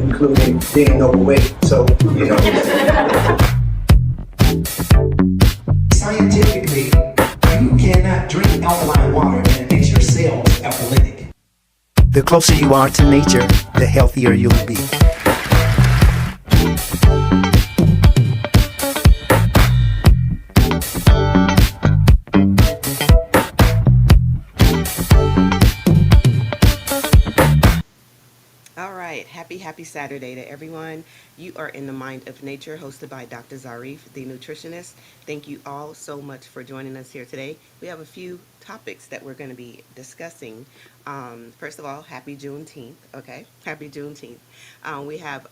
including being overweight. So, scientifically, you cannot drink alkaline water and it makes your cells apolytic. The closer you are to nature, the healthier you'll be. All right, happy Saturday to everyone. You are in the Mind of Nature, hosted by Dr. Zarif, the nutritionist. Thank you all so much for joining us here today. We have a few topics that we're going to be discussing. First of all, happy Juneteenth. Okay, happy Juneteenth. We have,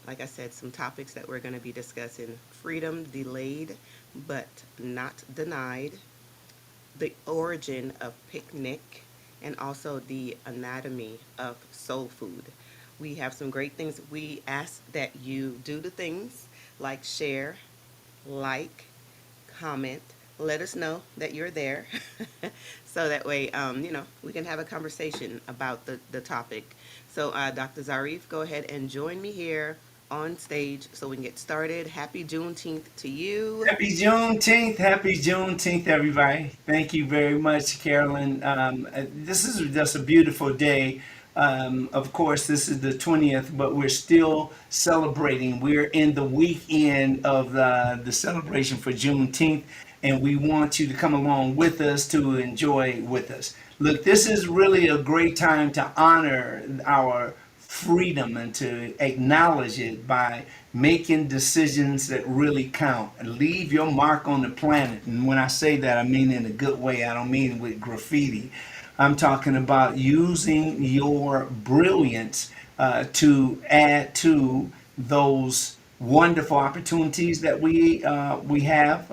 like I said, some topics that we're going to be discussing: freedom delayed but not denied, the origin of picnic, and also the anatomy of soul food. We have some great things. We ask that you do the things like share, like, comment, let us know that you're there. So that way, we can have a conversation about the topic. So, Dr. Zarif, go ahead and join me here on stage so we can get started. Happy Juneteenth to you. Happy Juneteenth, everybody. Thank you very much, Carolyn. This is just a beautiful day. Of course, this is the 20th, but we're still celebrating. We're in the weekend of the celebration for Juneteenth, and we want you to come along with us to enjoy with us. Look, this is really a great time to honor our freedom and to acknowledge it by making decisions that really count and leave your mark on the planet. And when I say that, I mean in a good way. I don't mean with graffiti. I'm talking about using your brilliance to add to those wonderful opportunities that we have.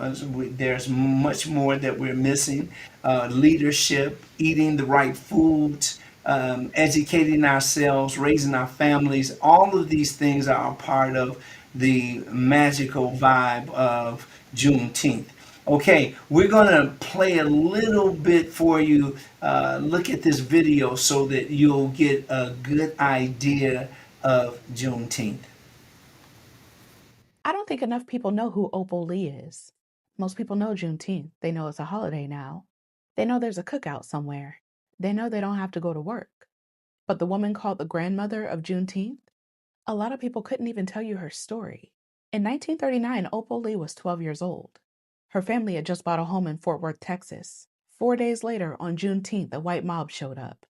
There's much more that we're missing. Leadership, eating the right foods, educating ourselves, raising our families. All of these things are a part of the magical vibe of Juneteenth. Okay, we're going to play a little bit for you. Look at this video so that you'll get a good idea of Juneteenth. I don't think enough people know who Opal Lee is. Most people know Juneteenth. They know it's a holiday now. They know there's a cookout somewhere. They know they don't have to go to work. But the woman called the grandmother of Juneteenth, a lot of people couldn't even tell you her story. In 1939, Opal Lee was 12 years old. Her family had just bought a home in Fort Worth, Texas. 4 days later, on Juneteenth, a white mob showed up.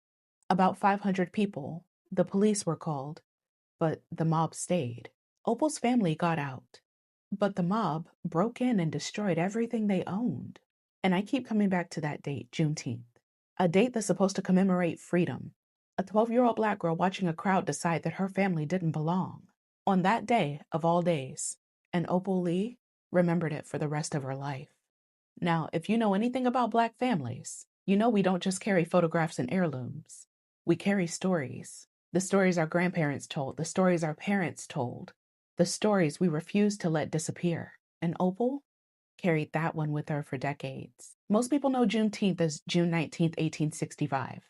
About 500 people. The police were called, but the mob stayed. Opal's family got out, but the mob broke in and destroyed everything they owned. And I keep coming back to that date, Juneteenth, a date that's supposed to commemorate freedom. A 12-year-old Black girl watching a crowd decide that her family didn't belong. On that day of all days, and Opal Lee remembered it for the rest of her life. Now, if you know anything about Black families, you know we don't just carry photographs and heirlooms. We carry stories. The stories our grandparents told, the stories our parents told, the stories we refuse to let disappear. And Opal carried that one with her for decades. Most people know Juneteenth as June 19th, 1865,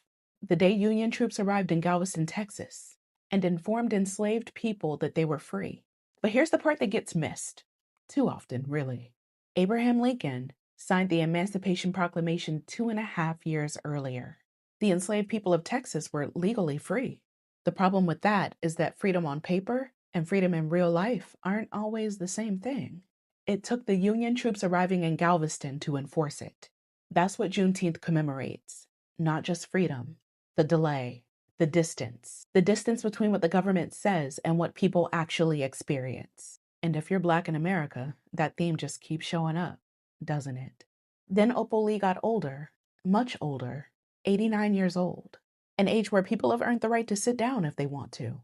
the day Union troops arrived in Galveston, Texas, and informed enslaved people that they were free. But here's the part that gets missed. Too often, really. Abraham Lincoln signed the Emancipation Proclamation 2.5 years earlier. The enslaved people of Texas were legally free. The problem with that is that freedom on paper and freedom in real life aren't always the same thing. It took the Union troops arriving in Galveston to enforce it. That's what Juneteenth commemorates. Not just freedom, the delay, the distance between what the government says and what people actually experience. And if you're Black in America, that theme just keeps showing up, doesn't it? Then Opal Lee got older, much older, 89 years old, an age where people have earned the right to sit down if they want to.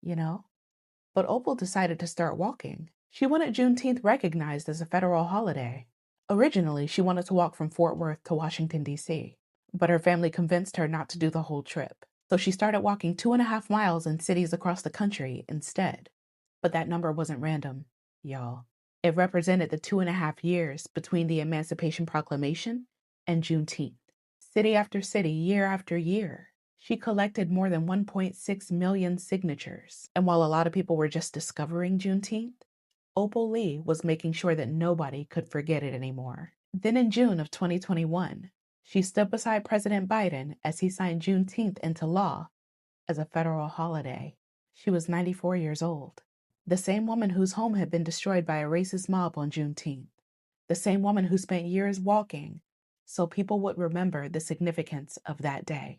You know? But Opal decided to start walking. She wanted Juneteenth recognized as a federal holiday. Originally, she wanted to walk from Fort Worth to Washington, D.C., but her family convinced her not to do the whole trip. So she started walking 2.5 miles in cities across the country instead. But that number wasn't random, y'all. It represented the 2.5 years between the Emancipation Proclamation and Juneteenth. City after city, year after year, She collected more than 1.6 million signatures. And while a lot of people were just discovering Juneteenth, Opal Lee was making sure that nobody could forget it anymore. Then in June of 2021, she stood beside President Biden as he signed Juneteenth into law as a federal holiday. She was 94 years old. The same woman whose home had been destroyed by a racist mob on Juneteenth. The same woman who spent years walking so people would remember the significance of that day.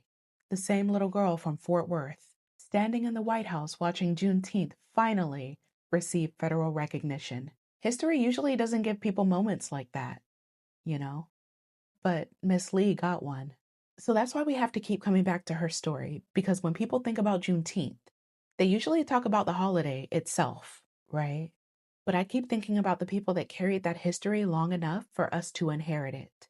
The same little girl from Fort Worth, standing in the White House watching Juneteenth finally receive federal recognition. History usually doesn't give people moments like that, you know? But Miss Lee got one. So that's why we have to keep coming back to her story, because when people think about Juneteenth, they usually talk about the holiday itself, right? But I keep thinking about the people that carried that history long enough for us to inherit it.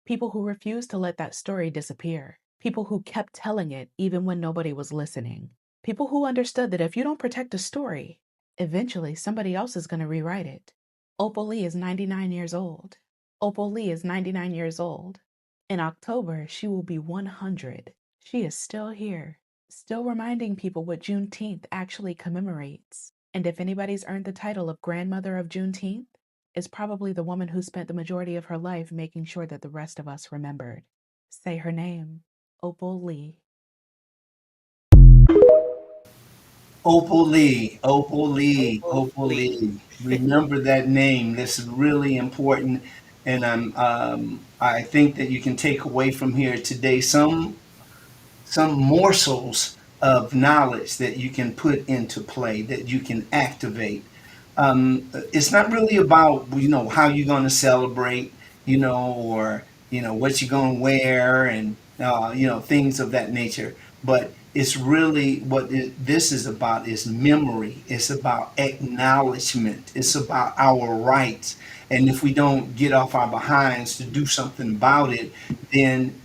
People who refused to let that story disappear. People who kept telling it even when nobody was listening. People who understood that if you don't protect a story, eventually somebody else is going to rewrite it. Opal Lee is 99 years old. Opal Lee is 99 years old. In October, she will be 100. She is still here, still reminding people what Juneteenth actually commemorates. And if anybody's earned the title of Grandmother of Juneteenth, it's probably the woman who spent the majority of her life making sure that the rest of us remembered. Say her name, Opal Lee. Opal Lee, Opal Lee, Opal Opal Lee. Lee. Remember that name. This is really important, and I think that you can take away from here today some morsels of knowledge that you can put into play, that you can activate. It's not really about how you're going to celebrate, or what you're going to wear, and things of that nature. But it's really this is about is memory. It's about acknowledgement. It's about our rights. And if we don't get off our behinds to do something about it, then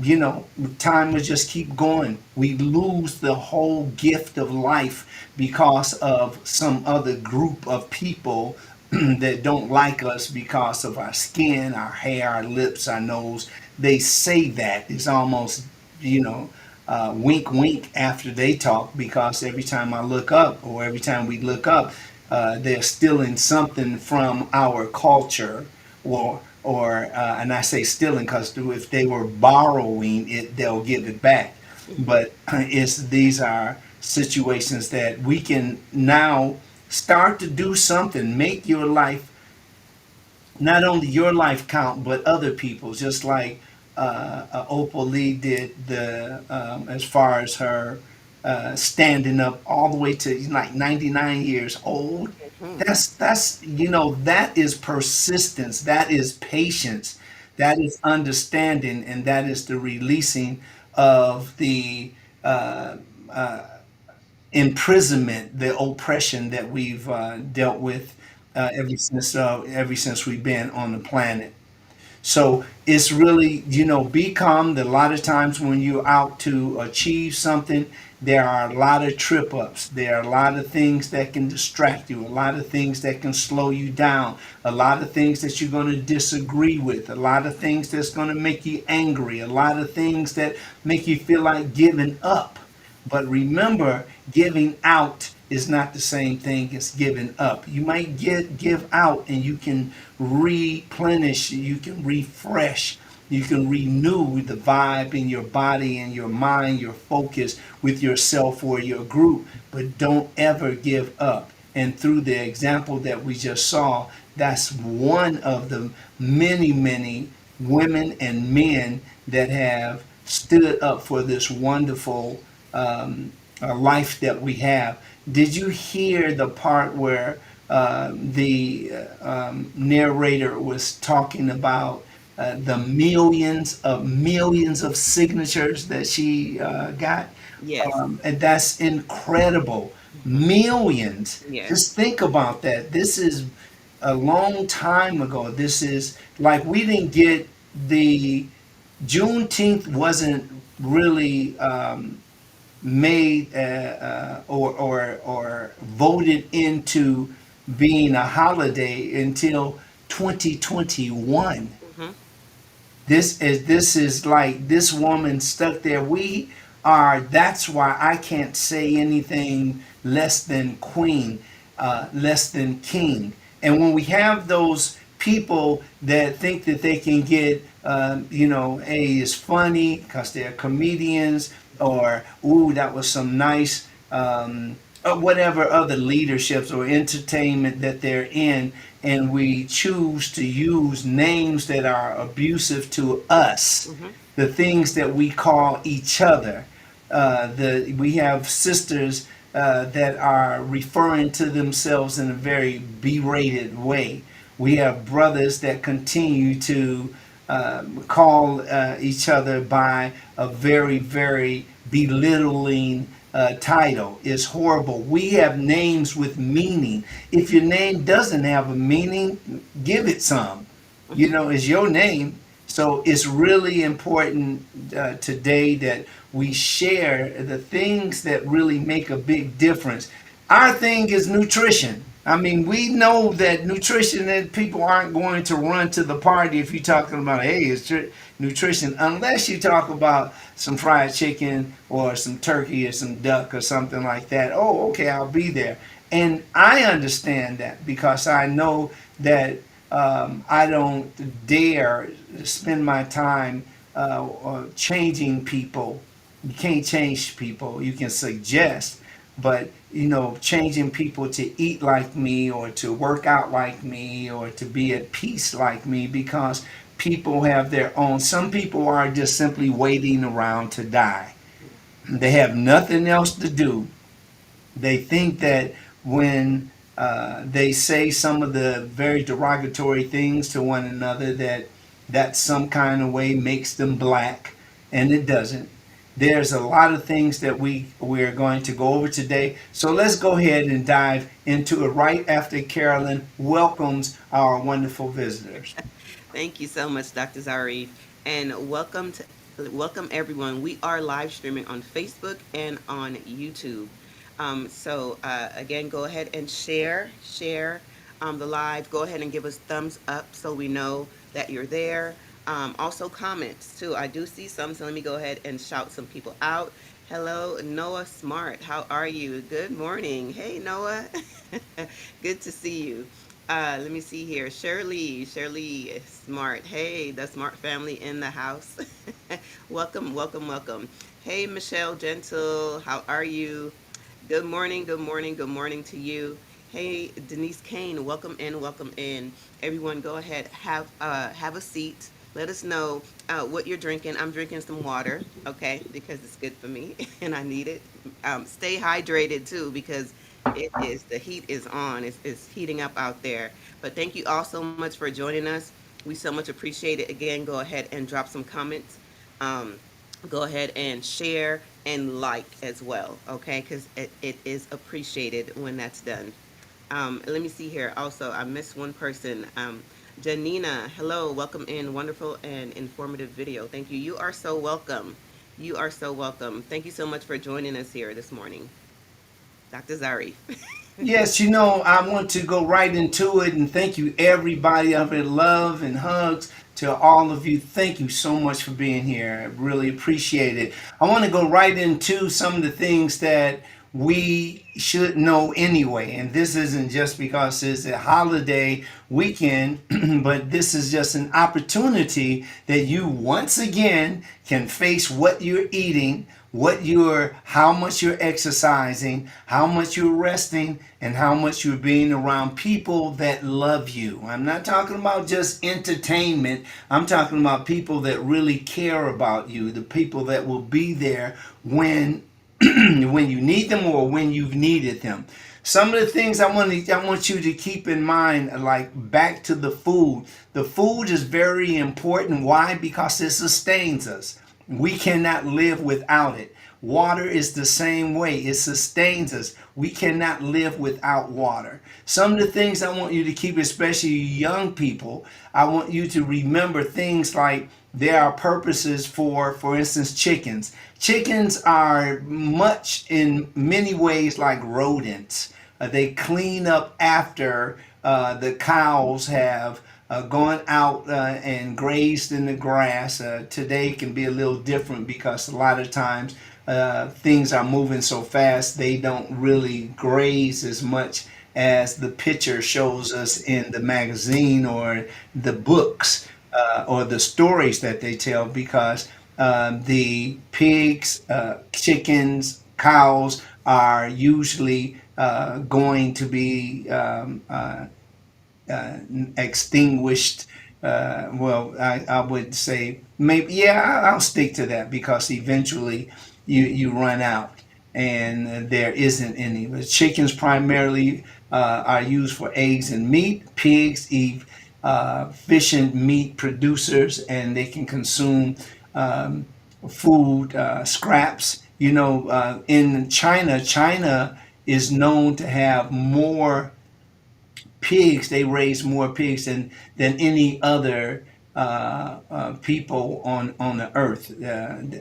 time will just keep going. We lose the whole gift of life because of some other group of people that don't like us because of our skin, our hair, our lips, our nose. They say that it's almost wink wink after they talk, because every time I look up, or every time we look up, they're stealing something from our culture, and I say stealing because if they were borrowing it, they'll give it back. But these are situations that we can now start to do something, make your life, not only your life count, but other people's. Just like Opal Lee did, the as far as her standing up all the way to like 99 years old. Mhm. That is persistence. That is patience. That is understanding, and that is the releasing of the uh, uh, imprisonment, the oppression that we've dealt with ever since we've been on the planet. So it's really, be calm. A lot of times when you're out to achieve something, there are a lot of trip ups. There are a lot of things that can distract you, a lot of things that can slow you down, a lot of things that you're going to disagree with, a lot of things that's going to make you angry, a lot of things that make you feel like giving up. But remember, giving out is not the same thing as giving up. You might give out and you can replenish, you can refresh, you can renew the vibe in your body and your mind, your focus with yourself or your group, but don't ever give up. And through the example that we just saw, that's one of the many, many women and men that have stood up for this wonderful life that we have. Did you hear the part where the narrator was talking about the millions of signatures that she got? Yes. And that's incredible. Millions. Yes. Just think about that. This is a long time ago. This is like we didn't get the Juneteenth wasn't really made or voted into being a holiday until 2021. Hmm. This is like this woman stuck there. We are, that's why I can't say anything less than queen, less than king. And when we have those people that think that they can get, hey, it's funny because they're comedians, or, ooh, that was some nice, whatever other leaderships or entertainment that they're in, and we choose to use names that are abusive to us, Hmm. the things that we call each other. We have sisters that are referring to themselves in a very berated way. We have brothers that continue to call each other by a very, very belittling title. It's horrible. We have names with meaning. If your name doesn't have a meaning, give it some. You Hmm. know, it's your name. So it's really important today that we share the things that really make a big difference. Our thing is nutrition. I mean, we know that nutrition, and people aren't going to run to the party if you're talking about, hey, it's nutrition, unless you talk about some fried chicken or some turkey or some duck or something like that. Oh, okay, I'll be there. And I understand that because I know that I don't dare spend my time changing people. You can't change people. You can suggest, but changing people to eat like me or to work out like me or to be at peace like me, because people have their own. Some people are just simply waiting around to die. They have nothing else to do. They think that when they say some of the very derogatory things to one another, that some kind of way makes them black, and it doesn't. There's a lot of things that we're going to go over today. So let's go ahead and dive into it right after Carolyn welcomes our wonderful visitors. Thank you so much, Dr. Zarif, and welcome everyone. We are live streaming on Facebook and on YouTube. Again, go ahead and share the live. Go ahead and give us thumbs up so we know that you're there. Also comments too. I do see some, so let me go ahead and shout some people out. Hello, Noah Smart. How are you? Good morning. Hey, Noah. Good to see you. Let me see here. Shirley Smart. Hey, the Smart family in the house. Welcome, welcome, welcome. Hey, Michelle Gentle. How are you? Good morning, good morning, good morning to you. Hey, Denise Kane, welcome in, welcome in. Everyone, go ahead, have a seat. Let us know what you're drinking. I'm drinking some water, okay, because it's good for me and I need it. Stay hydrated too, because the heat is on. It's heating up out there. But thank you all so much for joining us. We so much appreciate it. Again, go ahead and drop some comments. Um, Go ahead and share and like as well, okay? Because it is appreciated when that's done. Let me see here. Also, I missed one person. Janina, hello, welcome in. Wonderful and informative video. Thank you. You are so welcome. You are so welcome. Thank you so much for joining us here this morning, Dr. Zarif. Yes, I want to go right into it and thank you, everybody. Of it, love and hugs to all of you. Thank you so much for being here. I really appreciate it. I want to go right into some of the things that we should know anyway. And this isn't just because it's a holiday weekend, but this is just an opportunity that you once again can face what you're eating, how much you're exercising, how much you're resting, and how much you're being around people that love you. I'm not talking about just entertainment. I'm talking about people that really care about you, the people that will be there when when you need them or when you've needed them. Some of the things I want you to keep in mind, like back to the food. The food is very important. Why? Because it sustains us. We cannot live without it. Water is the same way. It sustains us. We cannot live without water. Some of the things I want you to keep, especially young people, I want you to remember things like there are purposes for instance, chickens. Chickens are much in many ways like rodents. They clean up after the cows have gone out and grazed in the grass. Today can be a little different because a lot of times things are moving so fast, they don't really graze as much as the picture shows us in the magazine or the books or the stories that they tell, because the pigs, chickens, cows are usually going to be extinguished. Well, I would say maybe, yeah, I'll stick to that, because eventually you run out and there isn't any. But chickens primarily are used for eggs and meat. Pigs eat fish and meat producers, and they can consume food scraps. In China, China is known to have more pigs. They raise more pigs than any other people on the earth.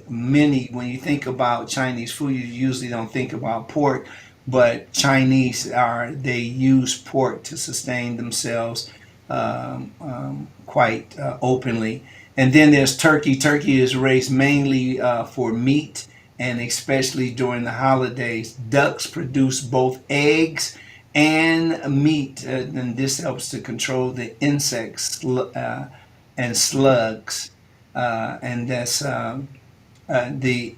Many, when you think about Chinese food, you usually don't think about pork, but Chinese they use pork to sustain themselves quite openly. And then there's turkey. Turkey is raised mainly for meat, and especially during the holidays. Ducks produce both eggs and meat, and this helps to control the insects and slugs. And that's the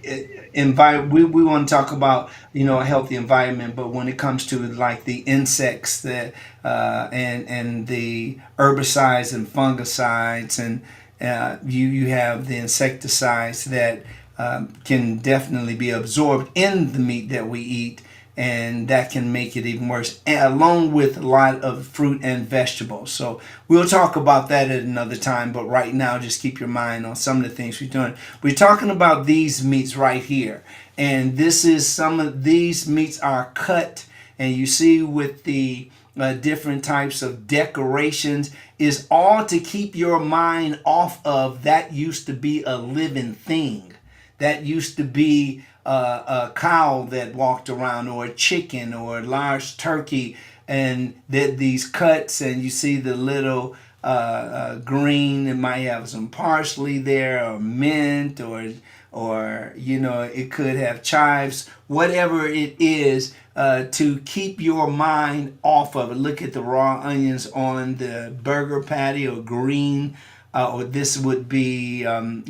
environment. We want to talk about a healthy environment, but when it comes to like the insects that and the herbicides and fungicides, and you have the insecticides that can definitely be absorbed in the meat that we eat, and that can make it even worse, along with a lot of fruit and vegetables. So we'll talk about that at another time, but right now just keep your mind on some of the things we're doing. We're talking about these meats right here, and this is some of these meats are cut, and you see with the different types of decorations, is all to keep your mind off of that used to be a living thing. That used to be a cow that walked around, or a chicken, or a large turkey, and these cuts, and you see the little green. It might have some parsley there, or mint, or it could have chives, whatever it is, to keep your mind off of it. Look at the raw onions on the burger patty, or green, or this would be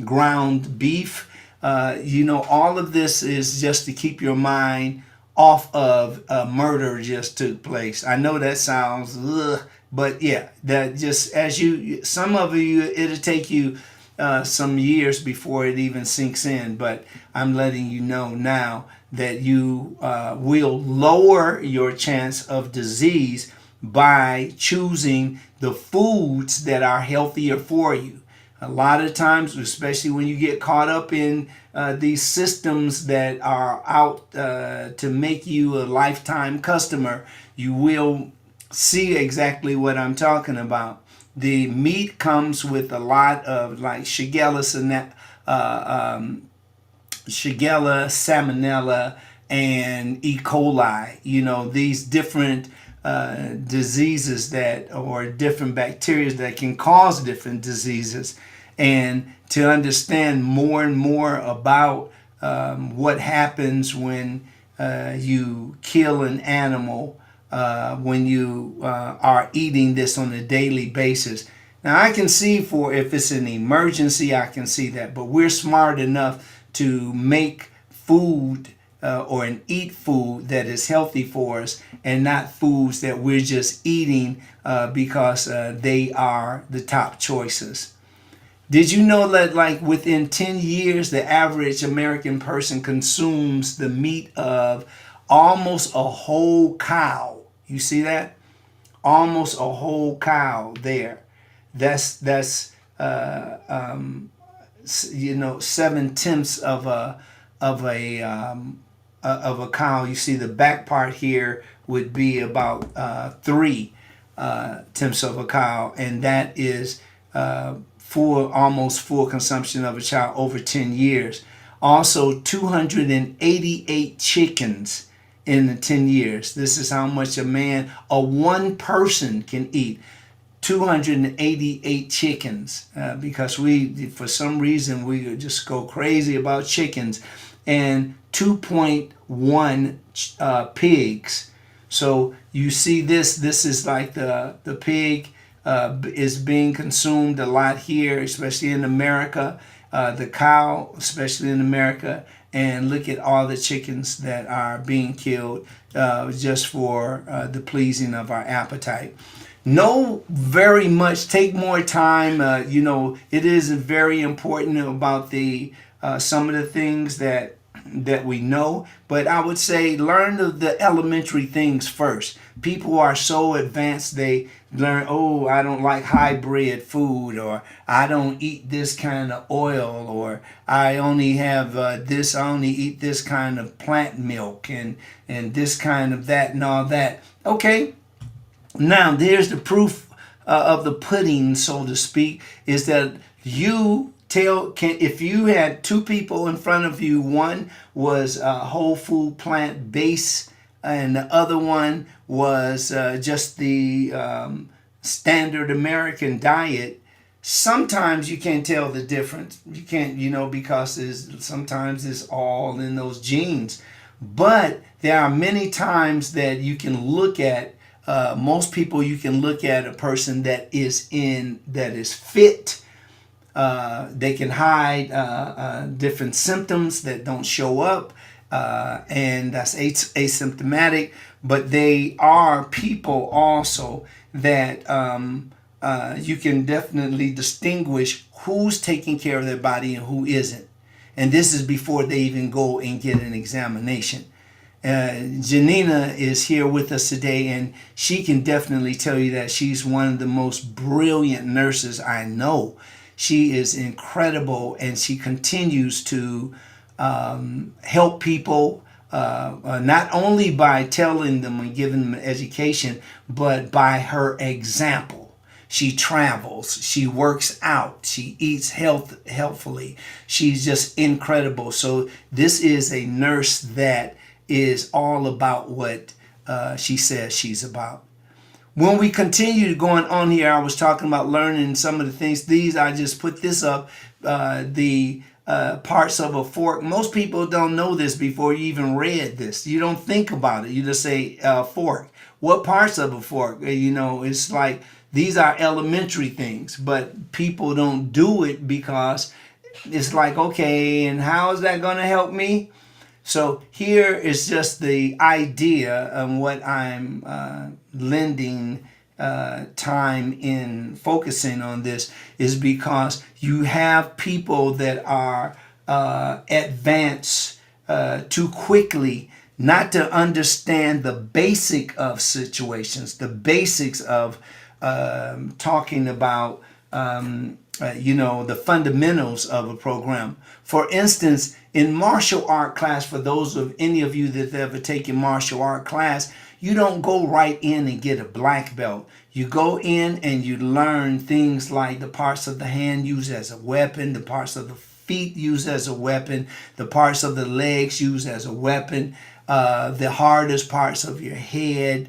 ground beef. All of this is just to keep your mind off of murder just took place. I know that sounds ugh, but yeah, that just some of you, it'll take you some years before it even sinks in. But I'm letting you know now that you will lower your chance of disease by choosing the foods that are healthier for you. A lot of times, especially when you get caught up in these systems that are out to make you a lifetime customer, you will see exactly what I'm talking about. The meat comes with a lot of like Shigella, Salmonella, and E. coli. These different diseases or different bacteria that can cause different diseases. And to understand more and more about what happens when you kill an animal, when you are eating this on a daily basis. Now, I can see if it's an emergency, I can see that, but we're smart enough to make food and eat food that is healthy for us, and not foods that we're just eating because they are the top choices. Did you know that like within 10 years, the average American person consumes the meat of almost a whole cow? You see that? Almost a whole cow there. That's 7/10 of a cow. You see the back part here would be about 3/10 of a cow, and that is almost full consumption of a child over 10 years. Also 288 chickens in the 10 years. This is how much one person can eat. 288 chickens, because for some reason we just go crazy about chickens. and 2.1 pigs. So you see this. This is like the pig is being consumed a lot here, especially in America. The cow, especially in America, and look at all the chickens that are being killed just for the pleasing of our appetite. Know very much. Take more time. It is very important about the some of the things that we know, but I would say learn the elementary things first. People are so advanced, they learn, oh, I don't like hybrid food, or I don't eat this kind of oil, or I only have this, I only eat this kind of plant milk, and this kind of that and all that. Okay, now there's the proof of the pudding, so to speak, is that you if you had two people in front of you, one was whole food plant based, and the other one was just the standard American diet. Sometimes you can't tell the difference. You can't, because sometimes it's all in those genes. But there are many times that you can look at. Most people, you can look at a person that is fit. They can hide different symptoms that don't show up, and that's asymptomatic. But they are people also that you can definitely distinguish who's taking care of their body and who isn't. And this is before they even go and get an examination. Janina is here with us today, and she can definitely tell you that she's one of the most brilliant nurses I know. She is incredible, and she continues to help people, not only by telling them and giving them education, but by her example. She travels, she works out, she eats healthfully. She's just incredible. So this is a nurse that is all about what she says she's about. When we continue going on here, I was talking about learning some of the things. I just put this up, the parts of a fork. Most people don't know this before you even read this. You don't think about it. You just say fork. What parts of a fork? It's like these are elementary things, but people don't do it because it's like, okay, and how is that going to help me? So here is just the idea of what I'm lending time in focusing on this, is because you have people that are advanced too quickly not to understand the basic of situations, the basics of talking about the fundamentals of a program. For instance, in martial art class, for those of any of you that have ever taken martial art class, you don't go right in and get a black belt. You go in and you learn things like the parts of the hand used as a weapon, the parts of the feet used as a weapon, the parts of the legs used as a weapon, the hardest parts of your head.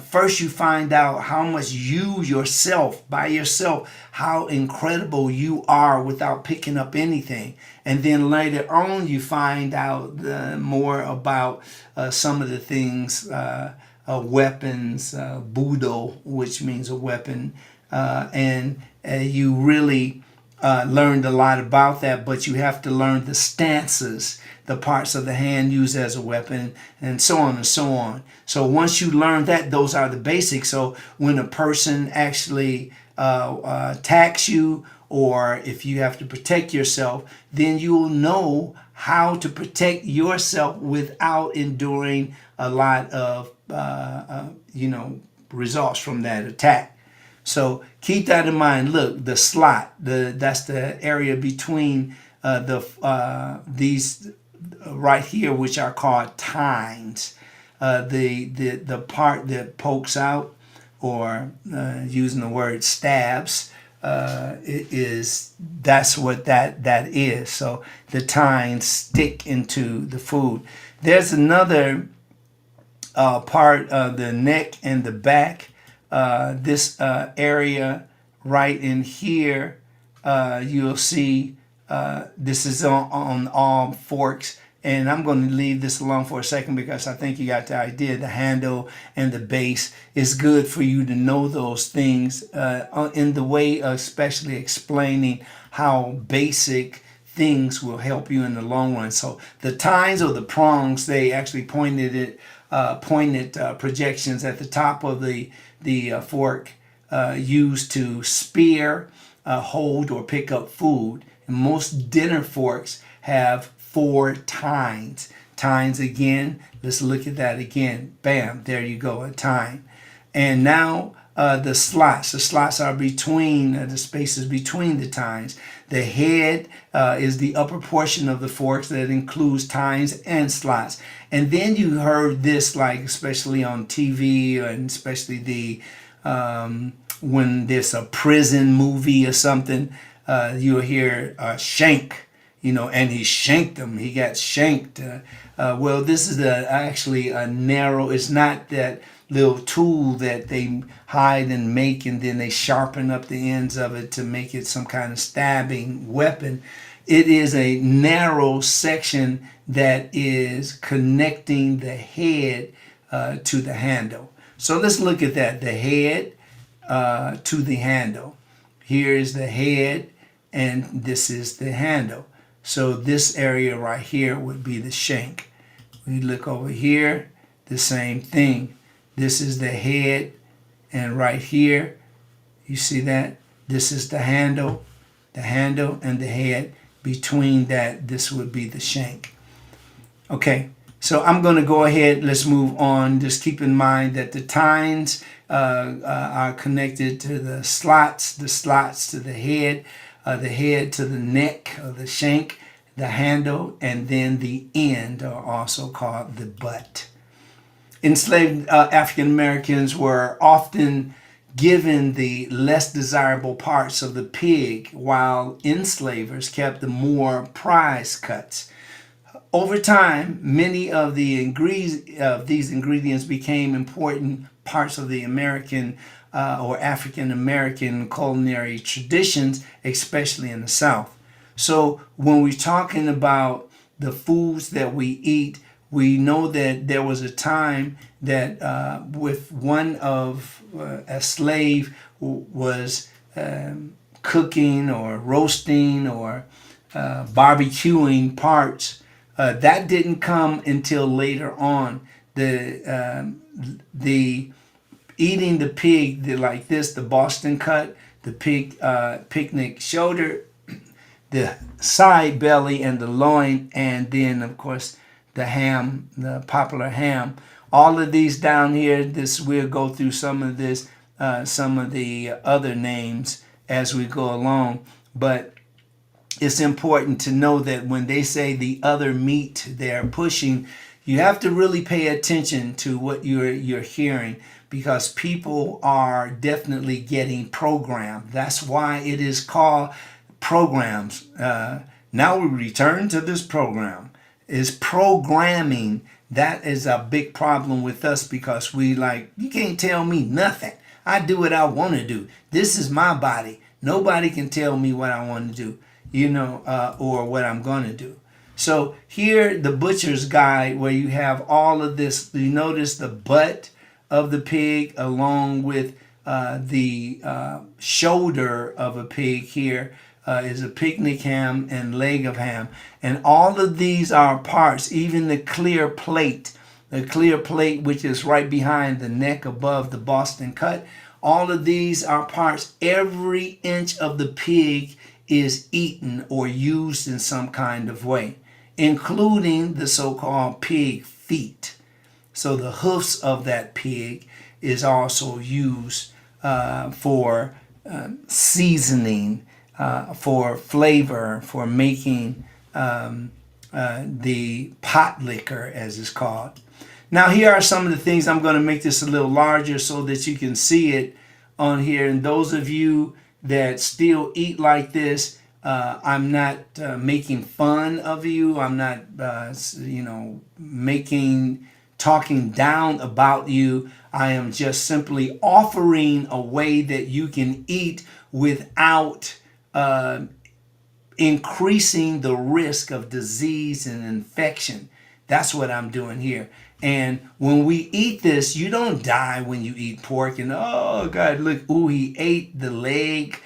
First, you find out how much you yourself, by yourself, how incredible you are without picking up anything. And then later on, you find out more about some of the things, weapons, budo, which means a weapon. And you really learned a lot about that, but you have to learn the stances, the parts of the hand used as a weapon, and so on and so on. So once you learn that, those are the basics. So when a person actually attacks you, or if you have to protect yourself, then you'll know how to protect yourself without enduring a lot of results from that attack. So keep that in mind. Look, the slot, that's the area between these right here, which are called tines. The part that pokes out, or using the word stabs, that's what that is. So the tines stick into the food. There's another part of the neck and the back. This area right in here, you'll see this is on all forks. And I'm going to leave this alone for a second because I think you got the idea. The handle and the base is good for you to know those things in the way of especially explaining how basic things will help you in the long run. So the tines or the prongs, they actually pointed projections at the top of the fork used to spear, hold, or pick up food. And most dinner forks have 4 tines. Tines again. Let's look at that again. Bam, there you go, a tine. And now the slots. The slots are between the spaces between the tines. The head is the upper portion of the forks that includes tines and slots. And then you heard this, like especially on TV, and especially the when there's a prison movie or something, you'll hear shank, and he shanked him. He got shanked. Well, this is actually a narrow. It's not that little tool that they hide and make and then they sharpen up the ends of it to make it some kind of stabbing weapon. It is a narrow section that is connecting the head to the handle. So let's look at that. The head to the handle. Here is the head and this is the handle. So this area right here would be the shank. We look over here, the same thing. This is the head, and right here, you see that? This is the handle and the head. Between that, this would be the shank. Okay, so I'm going to go ahead. Let's move on. Just keep in mind that the tines are connected to the slots to the head to the neck or the shank, the handle, and then the end are also called the butt. Enslaved African Americans were often given the less desirable parts of the pig, while enslavers kept the more prized cuts. Over time, many of these ingredients became important parts of the American or African American culinary traditions, especially in the South. So when we're talking about the foods that we eat, we know that there was a time that with one of a slave was cooking or roasting or barbecuing parts. That didn't come until later on. The eating the pig like this, the Boston cut, the pig picnic shoulder, the side belly and the loin, and then of course the ham, the popular ham. All of these down here, we'll go through some of this, some of the other names as we go along. But it's important to know that when they say the other meat they're pushing, you have to really pay attention to what you're hearing, because people are definitely getting programmed. That's why it is called programs. Now we return to this program. Is programming. That is a big problem with us, because you can't tell me nothing. I do what I want to do. This is my body. Nobody can tell me what I want to do, or what I'm going to do. So here, the butcher's guide, where you have all of this, you notice the butt of the pig along with the shoulder of a pig here. Is a picnic ham and leg of ham. And all of these are parts, even the clear plate, which is right behind the neck above the Boston cut. All of these are parts. Every inch of the pig is eaten or used in some kind of way, including the so-called pig feet. So the hoofs of that pig is also used for seasoning, for flavor, for making the pot liquor, as it's called. Now, here are some of the things. I'm going to make this a little larger so that you can see it on here. And those of you that still eat like this, I'm not making fun of you. I'm not, talking down about you. I am just simply offering a way that you can eat without increasing the risk of disease and infection. That's what I'm doing here. And when we eat this, you don't die when you eat pork. And oh God, look, ooh, he ate the leg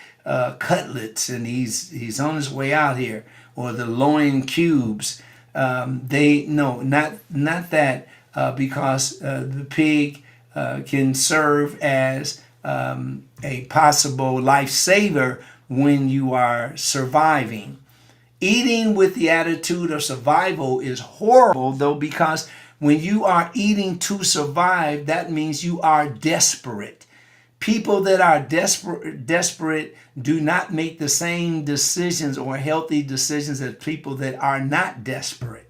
cutlets, and he's on his way out here, or the loin cubes. They no, not that, because the pig can serve as a possible lifesaver when you are surviving. Eating with the attitude of survival is horrible, though, because when you are eating to survive, that means you are desperate. People that are desperate do not make the same decisions or healthy decisions as people that are not desperate.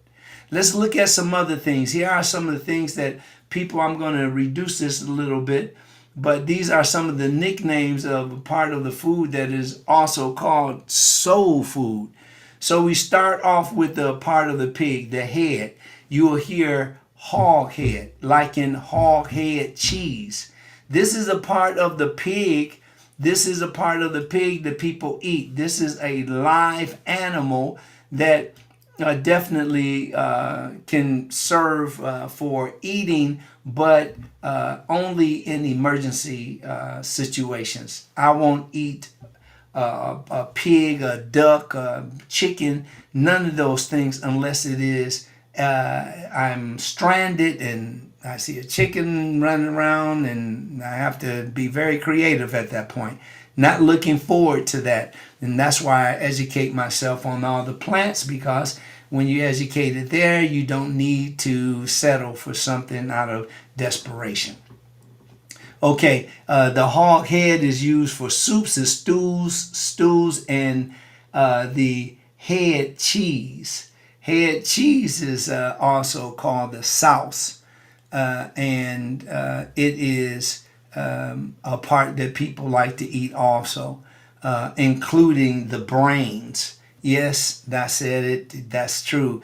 Let's look at some other things. Here are some of the things that people, I'm going to reduce this a little bit, but these are some of the nicknames of a part of the food that is also called soul food. So we start off with the part of the pig, the head. You will hear hog head, like in hog head cheese. This is a part of the pig. This is a part of the pig that people eat. This is a live animal that definitely can serve for eating, but only in emergency situations. I won't eat a pig, a duck, a chicken, none of those things unless it is I'm stranded and I see a chicken running around and I have to be very creative at that point. Not looking forward to that. And that's why I educate myself on all the plants, because when you're educated there, you don't need to settle for something out of desperation. Okay, the hog head is used for soups and stews, and the head cheese. Head cheese is also called the sauce, and it is a part that people like to eat also, including the brains. Yes, I said it. That's true.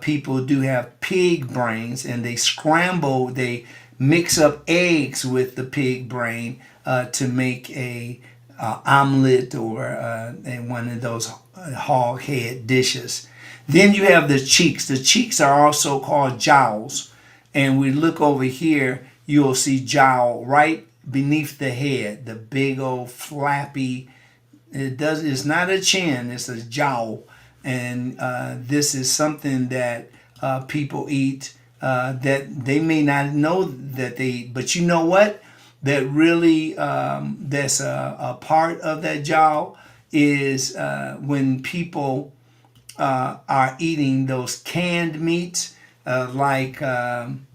People do have pig brains, and they mix up eggs with the pig brain to make a omelet or one of those hog head dishes. Then you have the cheeks. The cheeks are also called jowls, and we look over here, you'll see jowl right beneath the head, the big old flappy. It's not a chin, it's a jowl, and this is something that people eat that they may not know that they eat. But you know what? That really that's a part of that jowl is when people are eating those canned meats, like I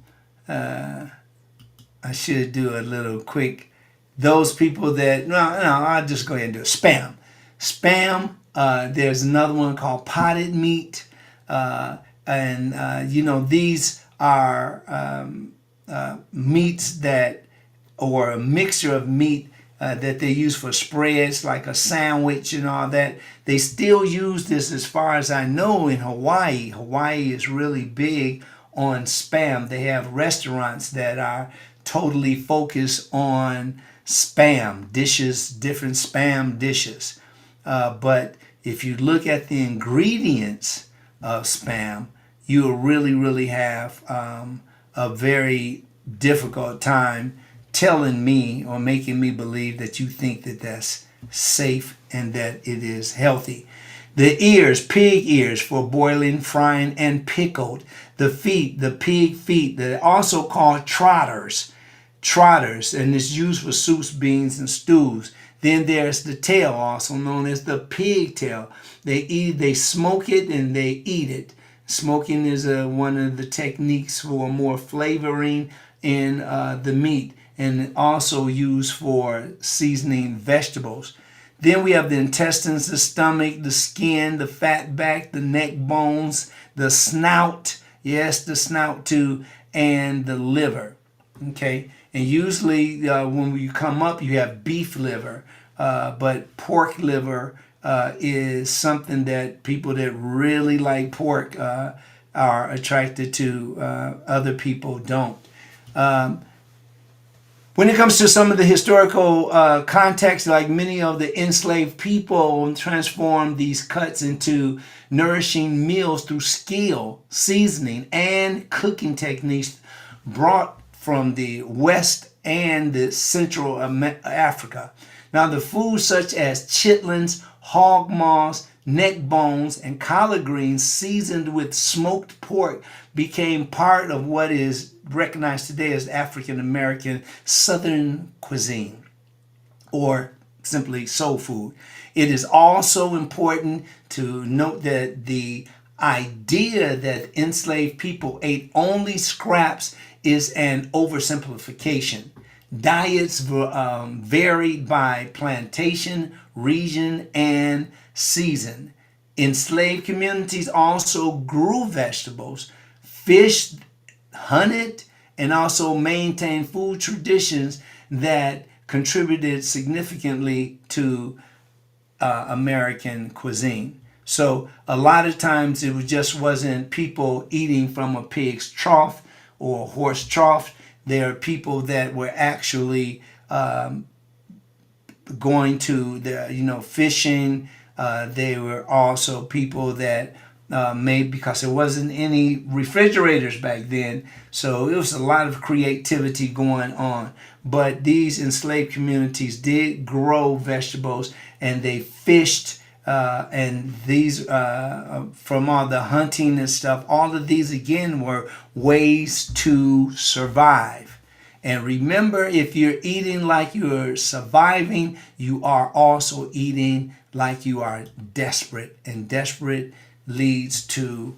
should do a little quick. Those people that, no, I'll just go ahead and do it. Spam. Spam, there's another one called potted meat. These are meats that, or a mixture of meat that they use for spreads, like a sandwich and all that. They still use this, as far as I know, in Hawaii. Hawaii is really big on spam. They have restaurants that are totally focused on spam dishes, different spam dishes. But if you look at the ingredients of spam, you'll really have a very difficult time telling me or making me believe that you think that that's safe and that it is healthy. The ears, pig ears, for boiling, frying, and pickled. The feet, the pig feet, they're also called trotters. Trotters, and it's used for soups, beans, and stews. Then there's the tail, also known as the pig tail. They smoke it and they eat it. Smoking is one of the techniques for more flavoring in the meat, and also used for seasoning vegetables. Then we have the intestines, the stomach, the skin, the fat back, the neck bones, the snout, yes, the snout too, and the liver. Okay, and usually when you come up, you have beef liver, but pork liver is something that people that really like pork are attracted to. Other people don't. When it comes to some of the historical context, like many of the enslaved people transformed these cuts into nourishing meals through skill, seasoning, and cooking techniques brought from the West and the Central Africa. Now, the foods such as chitlins, hog maws, neck bones, and collard greens seasoned with smoked pork became part of what is recognized today as African American Southern cuisine, or simply soul food. It is also important to note that the idea that enslaved people ate only scraps is an oversimplification. Diets varied by plantation, region, and season. Enslaved communities also grew vegetables, fished, hunted, and also maintained food traditions that contributed significantly to American cuisine. So a lot of times it just wasn't people eating from a pig's trough or a horse trough. There are people that were actually going to the fishing. They were also people that made, because there wasn't any refrigerators back then, so it was a lot of creativity going on. But these enslaved communities did grow vegetables, and they fished, and these from all the hunting and stuff. All of these again were ways to survive. And remember, if you're eating like you're surviving, you are also eating like you are desperate. And desperate leads to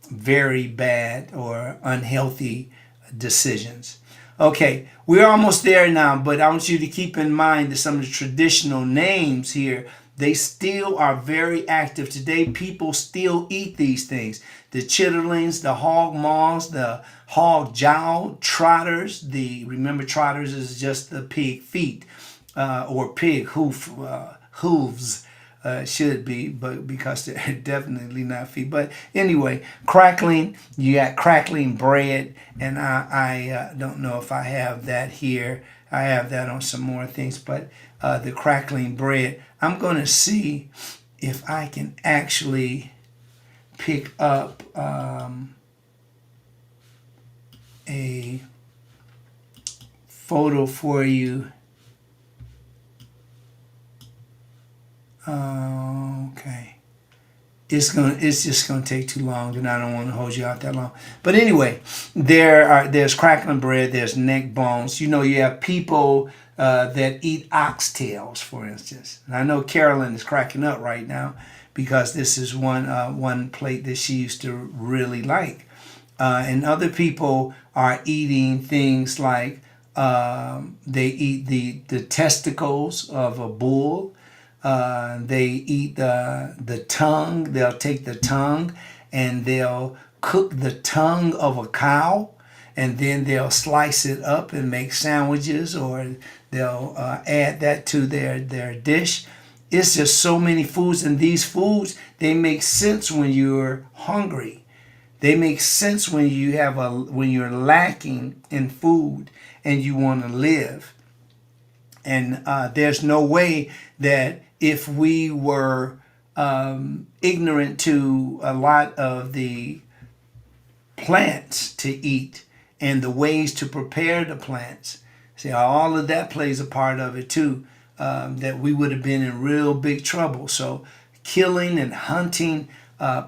very bad or unhealthy decisions. Okay, we're almost there now, but I want you to keep in mind that some of the traditional names here, they still are very active today. People still eat these things. The chitterlings, the hog maws, the hog jowl, trotters. Remember, trotters is just the pig feet or pig hooves. Should be, but because they're definitely not feet. But anyway, crackling, you got crackling bread, and I don't know if I have that here. I have that on some more things, but the crackling bread, I'm going to see if I can actually pick up a photo for you. Okay. It's just gonna take too long, and I don't want to hold you out that long. But anyway, there's crackling bread, there's neck bones. You have people that eat oxtails, for instance. And I know Carolyn is cracking up right now because this is one plate that she used to really like. And other people are eating things like they eat the testicles of a bull. They eat the tongue. They'll take the tongue and they'll cook the tongue of a cow, and then they'll slice it up and make sandwiches, or they'll add that to their dish. It's just so many foods, and these foods, they make sense when you're hungry. They make sense when you're lacking in food and you want to live. And there's no way that if we were ignorant to a lot of the plants to eat and the ways to prepare the plants, see, all of that plays a part of it too, that we would have been in real big trouble. So killing and hunting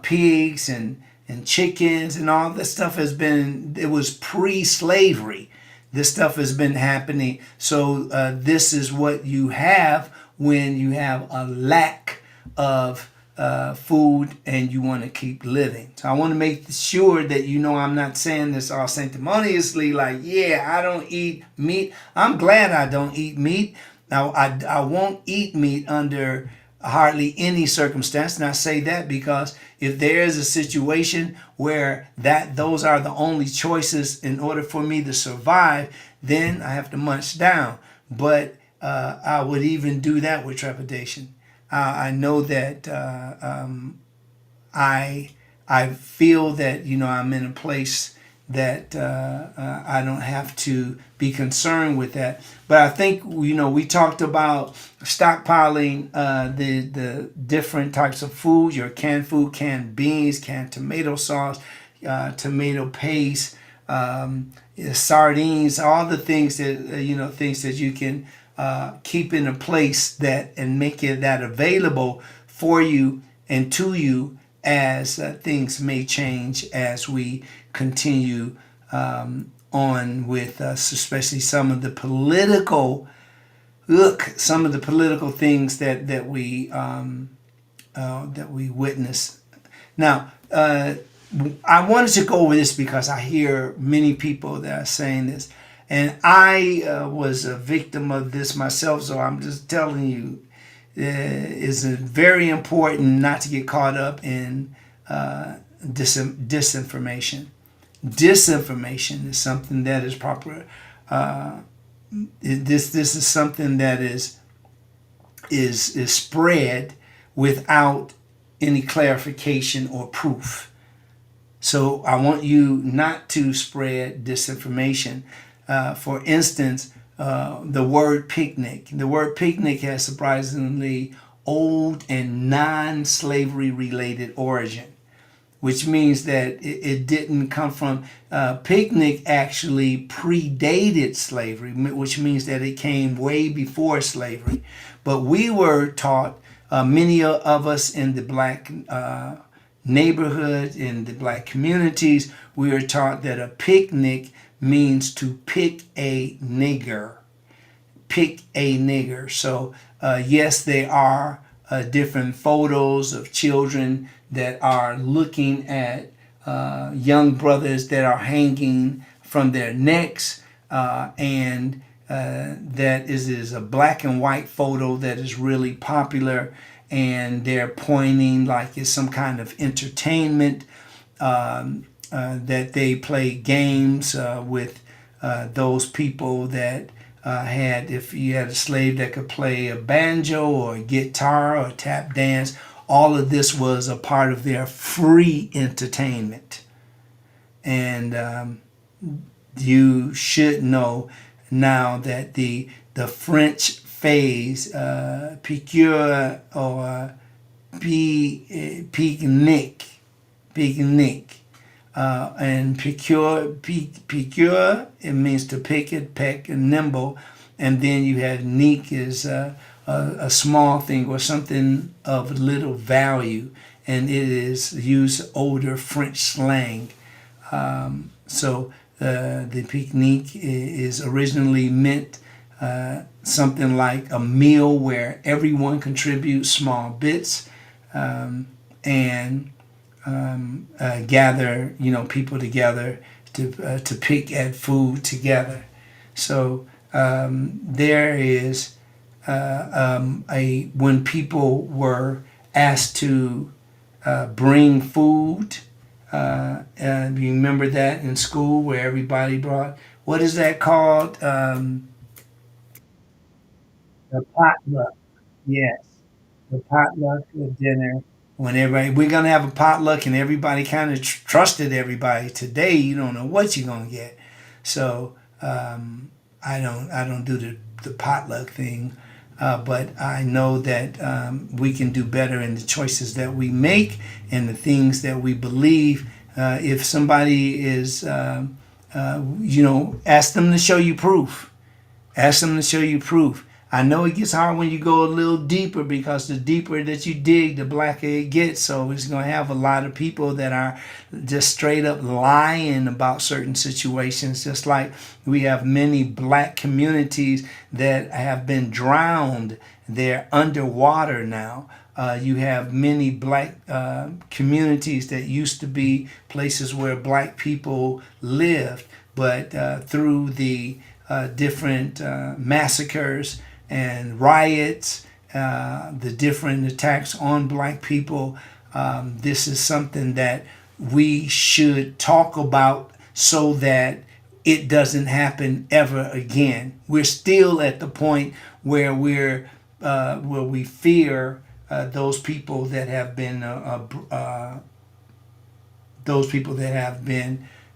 pigs and chickens and all this stuff it was pre-slavery. This stuff has been happening. So this is what you have when you have a lack of food and you want to keep living. So I want to make sure that I'm not saying this all sanctimoniously, like, yeah, I don't eat meat. I'm glad I don't eat meat. Now, I won't eat meat under hardly any circumstance. And I say that because if there is a situation where those are the only choices in order for me to survive, then I have to munch down. But I would even do that with trepidation. I know that I feel that I'm in a place that I don't have to be concerned with that. But I think we talked about stockpiling the different types of food, your canned food, canned beans, canned tomato sauce, tomato paste, sardines, all the things that things that you can keep in a place that and make it that available for you and to you as things may change as we continue on with especially some of the political things that we witness. Now, I wanted to go over this because I hear many people that are saying this, and I was a victim of this myself. So I'm just telling you, it's very important not to get caught up in disinformation. Disinformation is something that is proper. This is something that is spread without any clarification or proof. So I want you not to spread disinformation. For instance, the word picnic. The word picnic has surprisingly old and non-slavery related origin, which means that it didn't come from picnic actually predated slavery, which means that it came way before slavery. But we were taught, many of us in the black neighborhood, in the black communities, we are taught that a picnic means to pick a nigger. Pick a nigger. So yes, there are different photos of children that are looking at young brothers that are hanging from their necks, and that is a black and white photo that is really popular, and they're pointing like it's some kind of entertainment, that they play games with those people that had, if you had a slave that could play a banjo or a guitar or tap dance, all of this was a part of their free entertainment. And you should know now that the French phrase piqûre or picnic, and piqûre, it means to pick it, peck, and nimble, and then you have nique is a small thing or something of little value, and it is used older French slang. So the picnic is originally meant something like a meal where everyone contributes small bits, and gather, people together to pick at food together. So there is when people were asked to bring food. And you remember that in school where everybody brought, what is that called? The potluck. Yes, the potluck dinner. When we're gonna have a potluck, and everybody kind of trusted everybody. Today, you don't know what you're gonna get. So I don't do the potluck thing, but I know that we can do better in the choices that we make and the things that we believe. If somebody is, ask them to show you proof. Ask them to show you proof. I know it gets hard when you go a little deeper, because the deeper that you dig, the blacker it gets. So it's going to have a lot of people that are just straight up lying about certain situations. Just like we have many black communities that have been drowned. They're underwater now. You have many black communities that used to be places where black people lived, but through the different massacres and riots, the different attacks on black people, this is something that we should talk about so that it doesn't happen ever again. We're still at the point where we fear those people that have been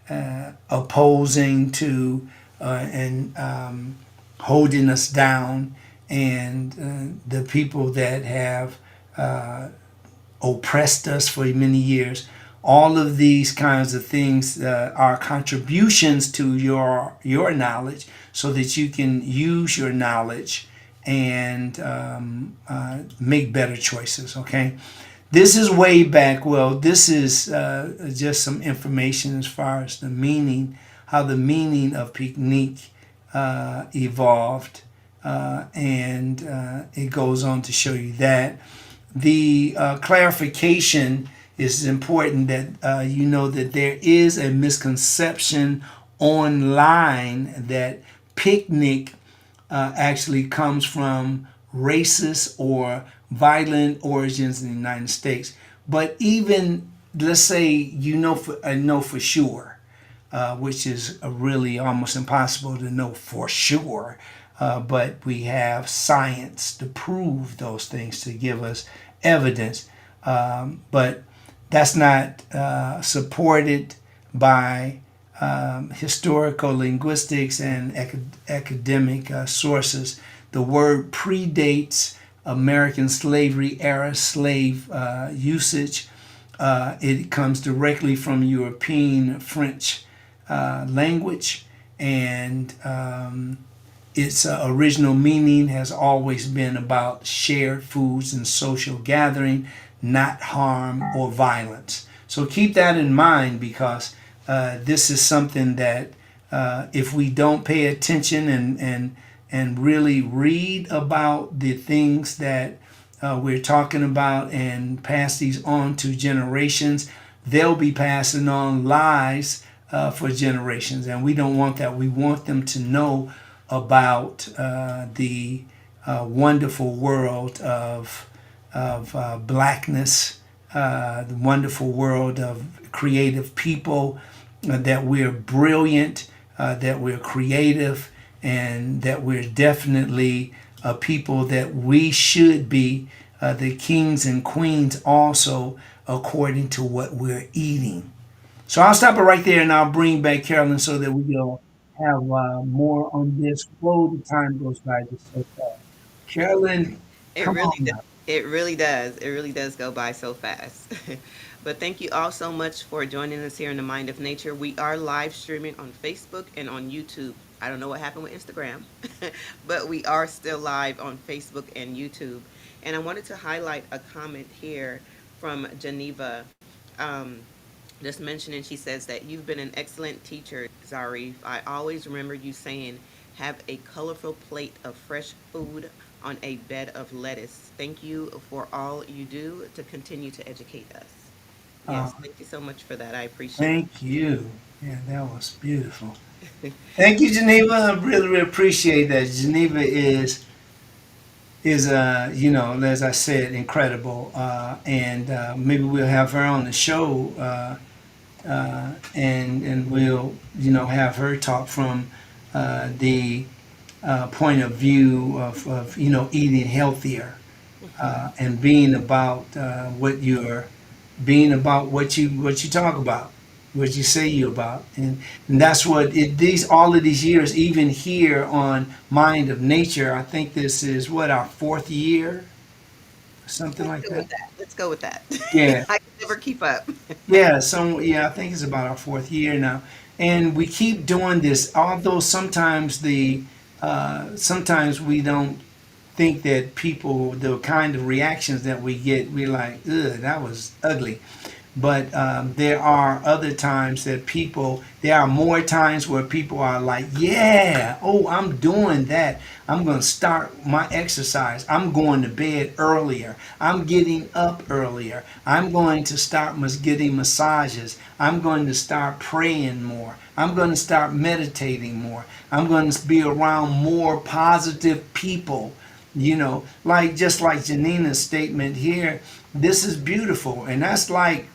opposing to and holding us down, and the people that have oppressed us for many years. All of these kinds of things are contributions to your knowledge, so that you can use your knowledge and make better choices. Okay, this is way back. Well, this is just some information as far as the meaning, how the meaning of picnic evolved, and it goes on to show you that. The clarification is important that you know that there is a misconception online that picnic actually comes from racist or violent origins in the United States. But even let's say know for sure, which is really almost impossible to know for sure. But we have science to prove those things, to give us evidence. But that's not supported by historical linguistics and academic sources. The word predates American slavery era slave usage. It comes directly from European French language, and its original meaning has always been about shared foods and social gathering, not harm or violence. So keep that in mind, because this is something that if we don't pay attention and really read about the things that we're talking about and pass these on to generations, they'll be passing on lies for generations. And we don't want that. We want them to know about the wonderful world of blackness, the wonderful world of creative people, that we're brilliant, that we're creative, and that we're definitely a people that we should be the kings and queens also, according to what we're eating. So I'll stop it right there, and I'll bring back Carolyn so that we'll have more on this. Whoa, the time goes by just so fast. Carolyn, It come really on does. now. It really does. It really does go by so fast. But thank you all so much for joining us here in the Mind of Nature. We are live streaming on Facebook and on YouTube. I don't know what happened with Instagram, but we are still live on Facebook and YouTube. And I wanted to highlight a comment here from Geneva. Um, just mentioning, she says that you've been an excellent teacher, Zarif. I always remember you saying, have a colorful plate of fresh food on a bed of lettuce. Thank you for all you do to continue to educate us. Uh, Yes, thank you so much for that. I appreciate Thank you. Yeah, that was beautiful. Thank you, Geneva. I really, really appreciate that. Geneva is as I said, incredible, and maybe we'll have her on the show, and we'll have her talk from the point of view of eating healthier, it. and being about what you talk about, what you say you about, and that's what these all of these years, even here on Mind of Nature. I think this is what, our fourth year, something Let's like go that. with that. Let's go with that. Yeah, I can never keep up. yeah. I think it's about our fourth year now, and we keep doing this. Although sometimes we don't think that people, the kind of reactions that we get, we're like, ugh, that was ugly. But there are other times that there are more times where people are like, yeah, oh, I'm doing that. I'm going to start my exercise. I'm going to bed earlier. I'm getting up earlier. I'm going to start getting massages. I'm going to start praying more. I'm going to start meditating more. I'm going to be around more positive people. Like just like Janina's statement here, this is beautiful, and that's like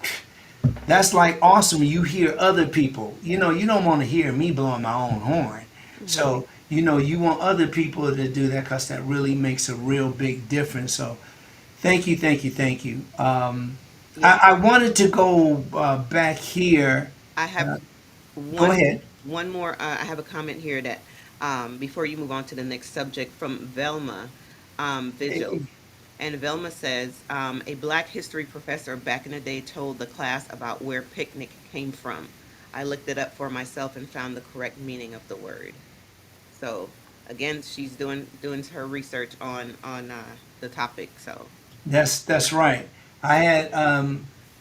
awesome. You hear other people. You don't want to hear me blowing my own horn. Right. So you want other people to do that, because that really makes a real big difference. So thank you, thank you, thank you. Yes. I wanted to go back here. I have. Go One ahead. one more. I have a comment here that before you move on to the next subject from Velma Vigil. Hey, And Velma says, a black history professor back in the day told the class about where picnic came from. I looked it up for myself and found the correct meaning of the word. So again, she's doing her research on the topic. So that's right. I had,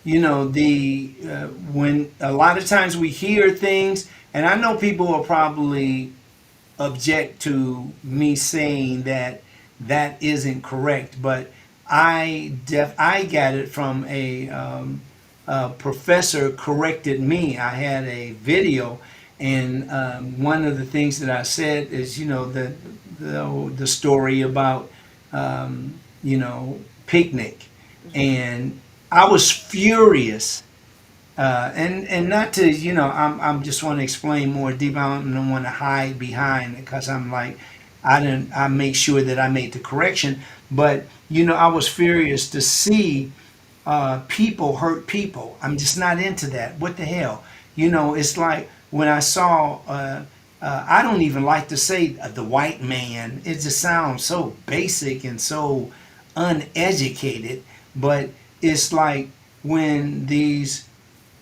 the when a lot of times we hear things, and I know people will probably object to me saying that that isn't correct, but I got it from a professor corrected me. I had a video, and one of the things that I said is, the story about picnic, mhm. and I was furious, and not to, I'm just want to explain more deep. I don't want to hide behind it because I'm like, I make sure that I made the correction. But I was furious to see people hurt people. I'm just not into that. What the hell? It's like when I saw. I don't even like to say the white man. It just sounds so basic and so uneducated. But it's like when these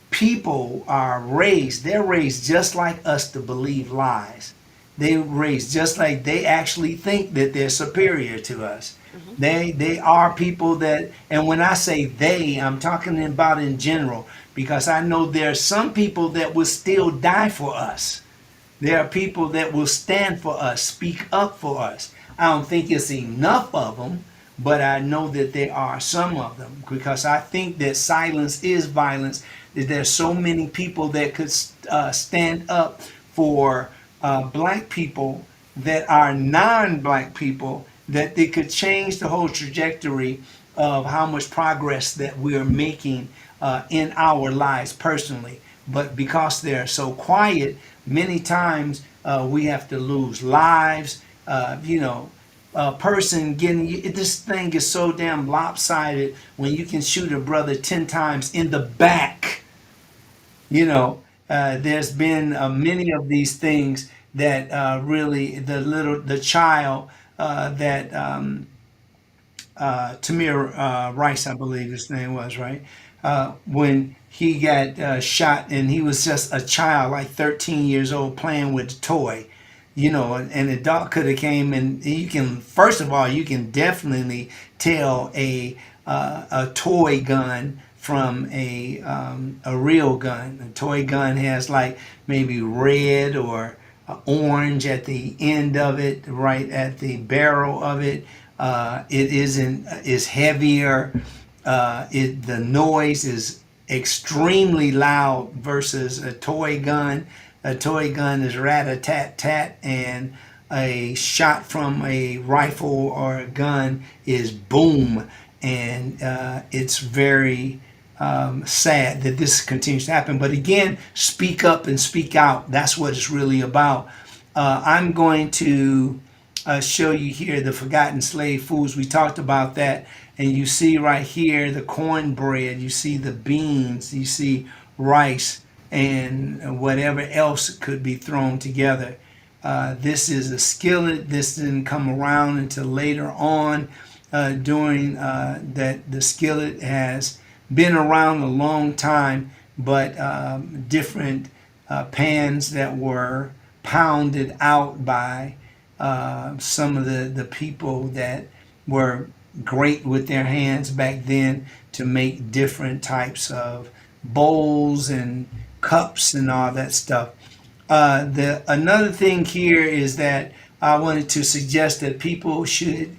people are raised, they're raised just like us to believe lies. They're raised just like they actually think that they're superior to us. Mhm. They are people that, and when I say they, I'm talking about in general, because I know there are some people that will still die for us. There are people that will stand for us, speak up for us. I don't think it's enough of them, but I know that there are some of them because I think that silence is violence. That there's so many people that could stand up for black people that are non-black people, that they could change the whole trajectory of how much progress that we're making in our lives personally. But because they're so quiet, many times we have to lose lives. A person getting this thing is so damn lopsided when you can shoot a brother 10 times in the back. There's been many of these things that really the child that Tamir Rice, I believe his name was, right? When he got shot and he was just a child, like 13 years old, playing with a toy, and the doc could have came, and you can, first of all, you can definitely tell a toy gun from a real gun. A toy gun has like maybe red or orange at the end of it, right at the barrel of it. It isn't is heavier. The noise is extremely loud versus a toy gun. A toy gun is rat a tat tat, and a shot from a rifle or a gun is boom, and it's very sad that this continues to happen. But again, speak up and speak out. That's what it's really about. I'm going to show you here the forgotten slave foods. We talked about that, and you see right here the cornbread, you see the beans, you see rice, and whatever else could be thrown together. This is a skillet. This didn't come around until later on during that the skillet has been around a long time, but different pans that were pounded out by some of the people that were great with their hands back then to make different types of bowls and cups and all that stuff. The another thing here is that I wanted to suggest that people should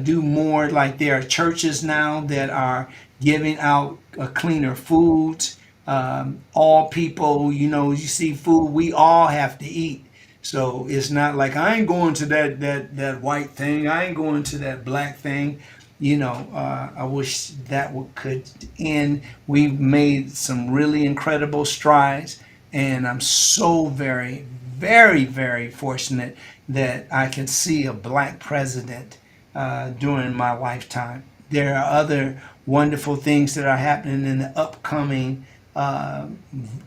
do more. Like there are churches now that are giving out cleaner foods. All people, you see food. We all have to eat. So it's not like I ain't going to that white thing. I ain't going to that black thing. I wish that could end. We've made some really incredible strides, and I'm so very, very, very fortunate that I can see a black president during my lifetime. There are other wonderful things that are happening in the upcoming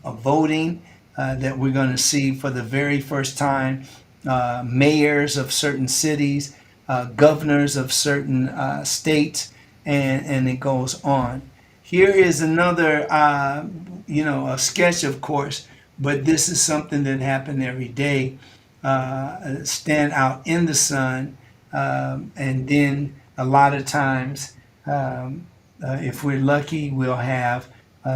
voting. that we're going to see for the very first time mayors of certain cities, governors of certain states, and it goes on. Here is another, a sketch, of course, but this is something that happened every day. Stand out in the sun, and then a lot of times, if we're lucky, we'll have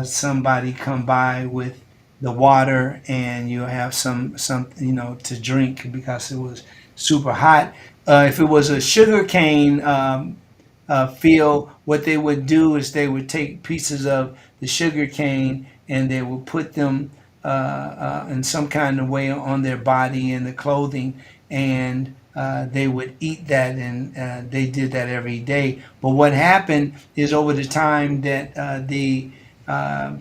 somebody come by with the water, and you'll have some to drink because it was super hot. If it was a sugar cane field, what they would do is they would take pieces of the sugar cane and they would put them in some kind of way on their body and the clothing, and they would eat that, and they did that every day. But what happened is over the time that the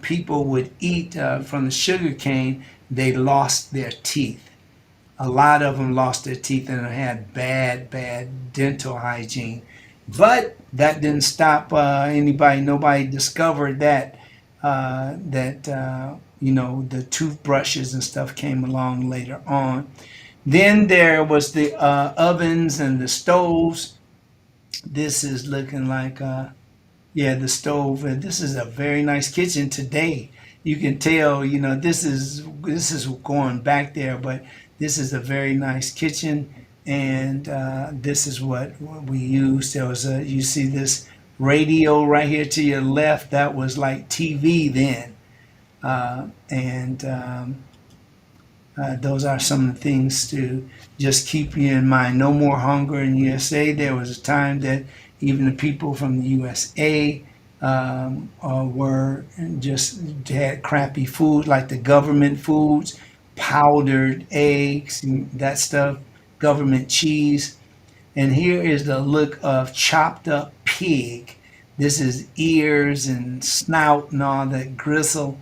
people would eat from the sugar cane, they lost their teeth. A lot of them lost their teeth and had bad dental hygiene. But that didn't stop anybody. Nobody discovered that the toothbrushes and stuff came along later on. Then there was the ovens and the stoves. This is looking like the stove, and this is a very nice kitchen today. You can tell, this is going back there, but this is a very nice kitchen, and this is what we used. There was you see this radio right here to your left. That was like TV then, and those are some of the things to just keep you in mind. No more hunger in USA. There was a time that even the people from the USA were just had crappy food, like the government foods, powdered eggs, and that stuff, government cheese. And here is the look of chopped up pig. This is ears and snout and all that gristle.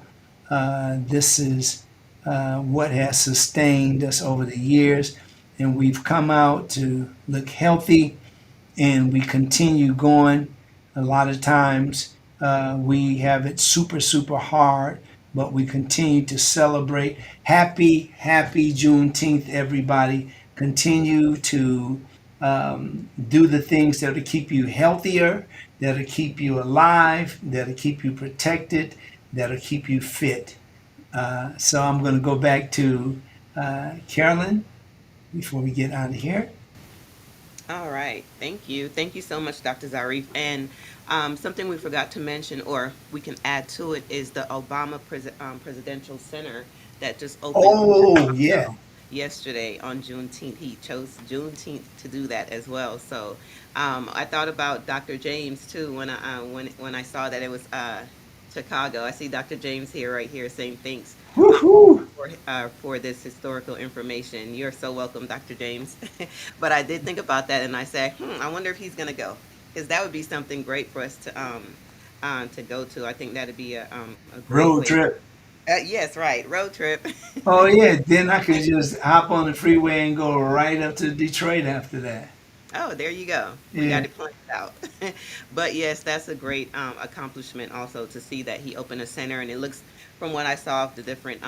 This is what has sustained us over the years. And we've come out to look healthy, and we continue going. A lot of times we have it super hard, but we continue to celebrate. Happy Juneteenth, everybody. Continue to do the things that'll keep you healthier, that'll keep you alive, that'll keep you protected, that'll keep you fit. So I'm going to go back to Carolyn before we get out of here. All right. Thank you. Thank you so much, Dr. Zarif. And something we forgot to mention, or we can add to it, is the Obama Presidential Center that just opened Oh, yeah. yesterday on Juneteenth. He chose Juneteenth to do that as well. So I thought about Dr. James too when I saw that it was Chicago. I see Dr. James here, right here, saying thanks Woohoo! for this historical information. You're so welcome, Dr. James. But I did think about that, and I said, I wonder if he's going to go, because that would be something great for us to go to. I think that'd be a great Road way. trip. Yes, right, road trip. Oh, yeah. Then I could just hop on the freeway and go right up to Detroit after that. Oh, there you go. We got Yeah. it planned out. But yes, that's a great accomplishment also to see that he opened a center, and it looks, from what I saw of the different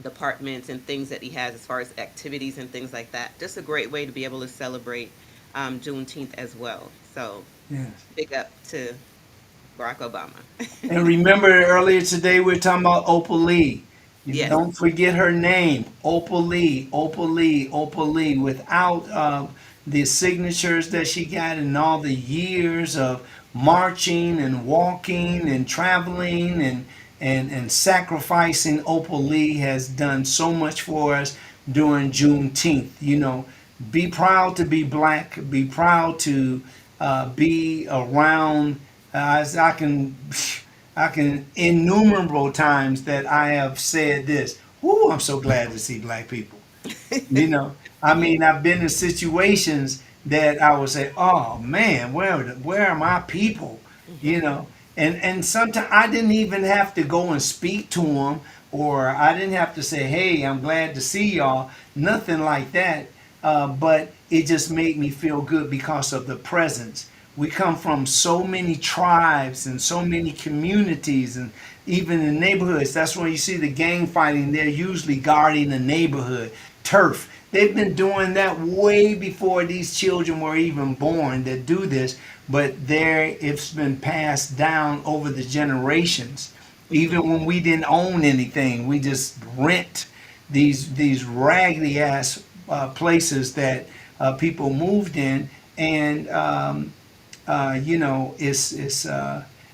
departments and things that he has as far as activities and things like that. Just a great way to be able to celebrate Juneteenth as well. So Yes. big up to Barack Obama. And remember earlier today we were talking about Opal Lee. You Yes. don't forget her name, Opal Lee, Opal Lee, Opal Lee. Without the signatures that she got and all the years of marching and walking and traveling and sacrificing, Opal Lee has done so much for us during Juneteenth. Be proud to be black. Be proud to be around. As I can innumerable times that I have said this. Whoo, I'm so glad to see black people. I mean, I've been in situations that I would say, "Oh man, where are my people?" You know, and sometimes I didn't even have to go and speak to them, or I didn't have to say, "Hey, I'm glad to see y'all." Nothing like that. But it just made me feel good because of the presence. We come from so many tribes and so many communities, and even in neighborhoods. That's when you see the gang fighting. They're usually guarding the neighborhood turf. They've been doing that way before these children were even born that do this, but there it's been passed down over the generations. Even when we didn't own anything, we just rent these raggedy ass places that people moved in, and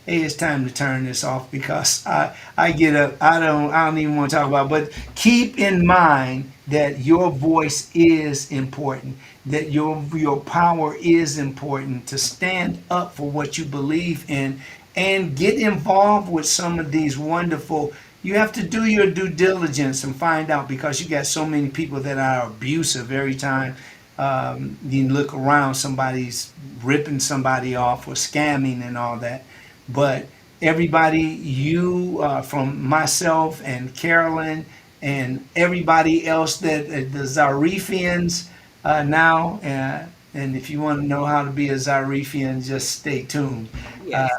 hey, it's time to turn this off because I get up. I don't even want to talk about it. But keep in mind that your voice is important. That your power is important to stand up for what you believe in and get involved with some of these wonderful. You have to do your due diligence and find out because you got so many people that are abusive every time you look around, somebody's ripping somebody off or scamming and all that. But everybody, you from myself and Carolyn and everybody else that the Zarifians now, and if you want to know how to be a Zarifian, just stay tuned. Yes,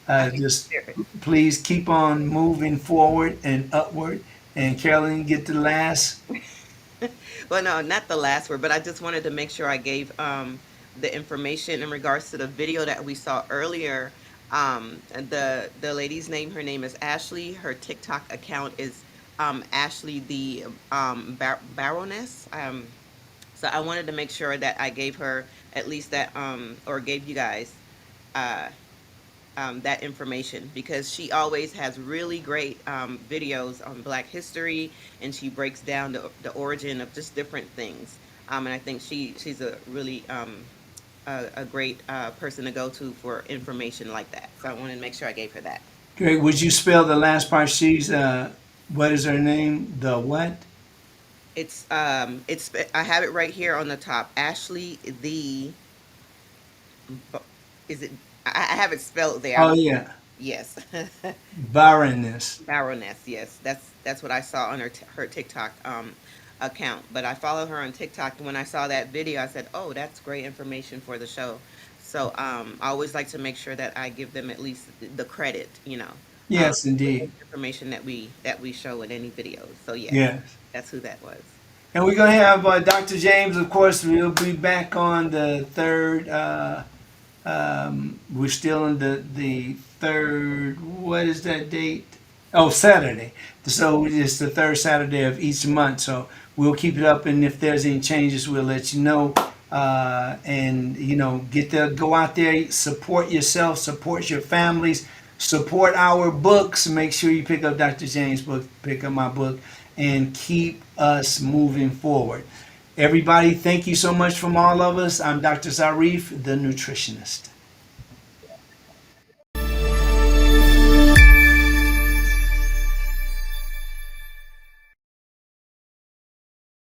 Uh, I can just hear it. please keep on moving forward and upward. And Carolyn, get the last. Well, no, not the last word, but I just wanted to make sure I gave the information in regards to the video that we saw earlier. And the lady's name, her name is Ashley. Her TikTok account is Ashley the Baroness. So I wanted to make sure that I gave her at least that, or gave you guys uh, that information because she always has really great videos on Black history, and she breaks down the origin of just different things. And I think she's a really a great person to go to for information like that. So I wanted to make sure I gave her that. Great. Would you spell the last part? She's what is her name? The what? It's I have it right here on the top. Ashley the is it? I have it spelled there. Oh yeah, Yes. Baroness. Baroness, yes, that's what I saw on her TikTok account. But I follow her on TikTok, and when I saw that video, I said, "Oh, that's great information for the show." So I always like to make sure that I give them at least the credit, Yes, with the indeed. information that we show in any videos. So yes, Yes. that's who that was. And we're gonna have Dr. James. Of course, we'll be back on the third. We're still in the third. What is that date? Oh, Saturday. So it's the third Saturday of each month. So we'll keep it up, and if there's any changes, we'll let you know. And go out there, support yourself, support your families, support our books. Make sure you pick up Dr. James' book, pick up my book, and keep us moving forward. Everybody, thank you so much from all of us. I'm Dr. Zarif, the nutritionist.